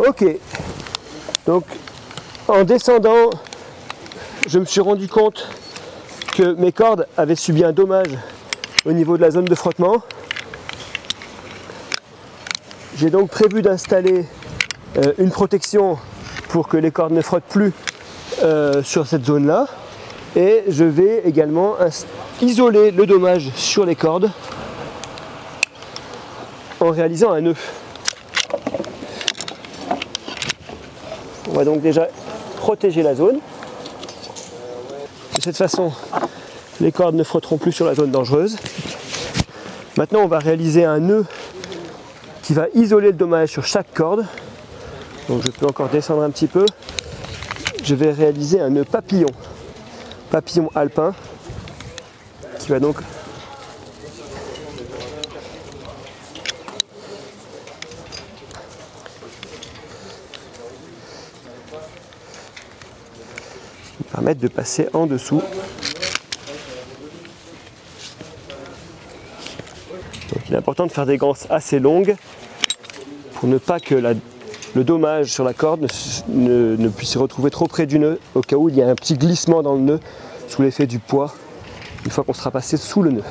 Ok, donc en descendant, je me suis rendu compte que mes cordes avaient subi un dommage au niveau de la zone de frottement. J'ai donc prévu d'installer une protection pour que les cordes ne frottent plus sur cette zone-là. Et je vais également isoler le dommage sur les cordes en réalisant un nœud. On va donc déjà protéger la zone. De cette façon, les cordes ne frotteront plus sur la zone dangereuse. Maintenant, on va réaliser un nœud qui va isoler le dommage sur chaque corde. Donc je peux encore descendre un petit peu. Je vais réaliser un nœud papillon alpin, qui va donc nous permettre de passer en dessous. Donc il est important de faire des ganses assez longues pour ne pas que le dommage sur la corde ne puisse se retrouver trop près du nœud, au cas où il y a un petit glissement dans le nœud sous l'effet du poids, une fois qu'on sera passé sous le nœud.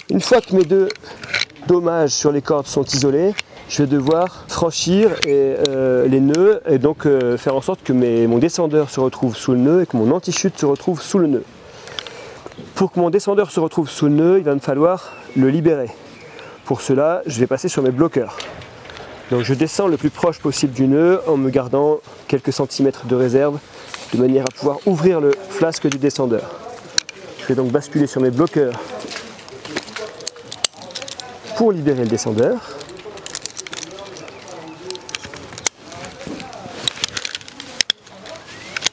Une fois que mes deux dommages sur les cordes sont isolés, je vais devoir franchir les nœuds et donc faire en sorte que mon descendeur se retrouve sous le nœud et que mon anti-chute se retrouve sous le nœud. Pour que mon descendeur se retrouve sous le nœud, il va me falloir le libérer. Pour cela, je vais passer sur mes bloqueurs. Donc je descends le plus proche possible du nœud en me gardant quelques centimètres de réserve de manière à pouvoir ouvrir le flasque du descendeur. Je vais donc basculer sur mes bloqueurs pour libérer le descendeur.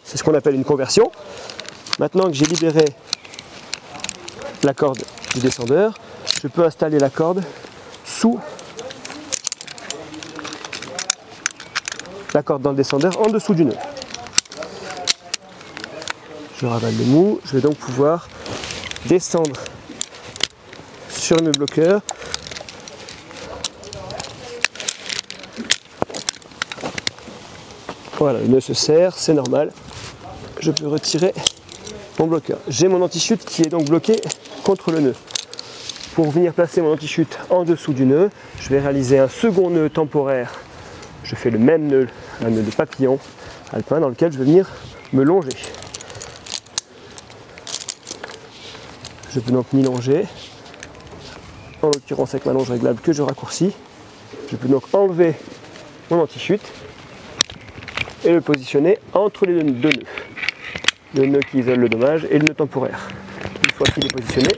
C'est ce qu'on appelle une conversion. Maintenant que j'ai libéré la corde du descendeur, je peux installer la corde sous la corde dans le descendeur en dessous du nœud. Je ravale le mou, je vais donc pouvoir descendre sur mes bloqueurs. Voilà, le nœud se serre, c'est normal. Je peux retirer mon bloqueur. J'ai mon anti-chute qui est donc bloqué contre le nœud. Pour venir placer mon anti-chute en dessous du nœud, je vais réaliser un second nœud temporaire. Je fais le même nœud, un nœud de papillon alpin dans lequel je vais venir me longer. Je peux donc m'y longer, en l'occurrence avec ma longe réglable que je raccourcis. Je peux donc enlever mon anti-chute et le positionner entre les deux nœuds. Le nœud qui isole le dommage et le nœud temporaire. Une fois qu'il est positionné,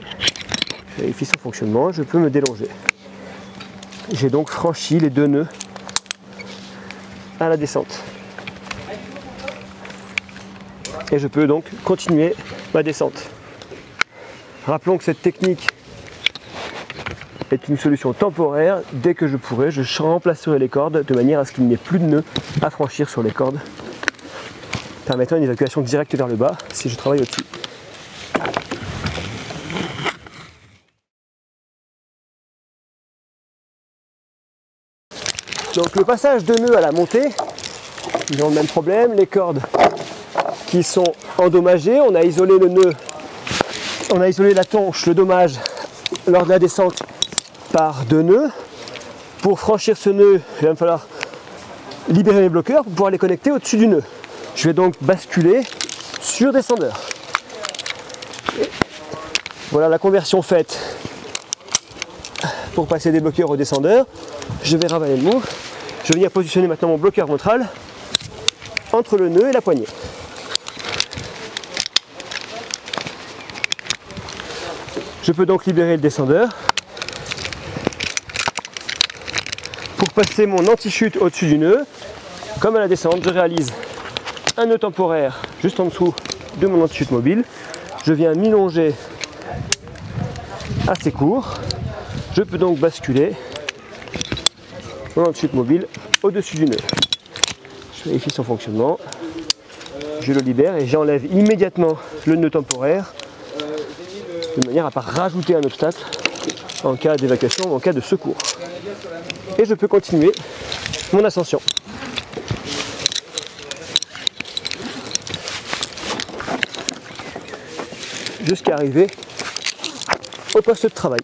je vérifie son fonctionnement, je peux me délonger. J'ai donc franchi les deux nœuds à la descente. Et je peux donc continuer ma descente. Rappelons que cette technique est une solution temporaire. Dès que je pourrai, je remplacerai les cordes de manière à ce qu'il n'y ait plus de nœuds à franchir sur les cordes, permettant une évacuation directe vers le bas si je travaille au-dessus. Donc le passage de nœuds à la montée, ils ont le même problème, les cordes qui sont endommagées, on a isolé le nœud, on a isolé la tonche, le dommage lors de la descente par deux nœuds. Pour franchir ce nœud, il va me falloir libérer mes bloqueurs pour pouvoir les connecter au-dessus du nœud. Je vais donc basculer sur descendeur. Et voilà la conversion faite pour passer des bloqueurs au descendeur. Je vais ravaler le mou. Je vais venir positionner maintenant mon bloqueur ventral entre le nœud et la poignée. Je peux donc libérer le descendeur pour passer mon anti-chute au-dessus du nœud. Comme à la descente, je réalise un nœud temporaire juste en dessous de mon anti-chute mobile. Je viens m'y longer assez court. Je peux donc basculer mon anti-chute mobile au-dessus du nœud. Je vérifie son fonctionnement. Je le libère et j'enlève immédiatement le nœud temporaire de manière à ne pas rajouter un obstacle en cas d'évacuation ou en cas de secours. Et je peux continuer mon ascension. jusqu'à arriver au poste de travail.